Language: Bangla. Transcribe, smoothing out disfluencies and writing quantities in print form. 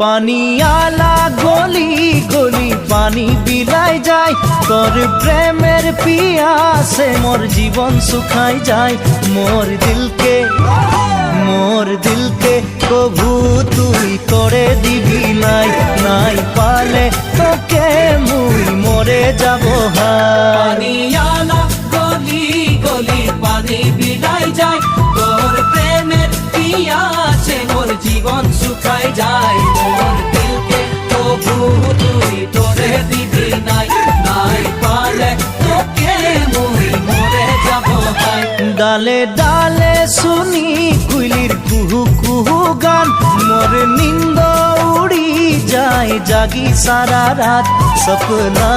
পানিয়ালা গলি গলি পানি বিলায় যায়, তোর প্রেমের পিয়াসে মোর জীবন শুকাই যায়। মোর দিলকে কভু তুই করে দিবি নাই, নাই পালে তোকে মুই মরে যাব হায়। পানিয়ালা গলি গলি পানি বিলায় যায়, তোর প্রেমের পিয়াসে মোর জীবন শুকায় যায়। মোর দিলকে তবু তুই তোরে দিবি নাই, নাই পালে তোকে মুই মরে যাব হায়। ডালে ডালে শুনি কুইলির কুহু কুহু গান, মোর নিন্দ উড়ি যায় জাগি সারা রাত, সপনা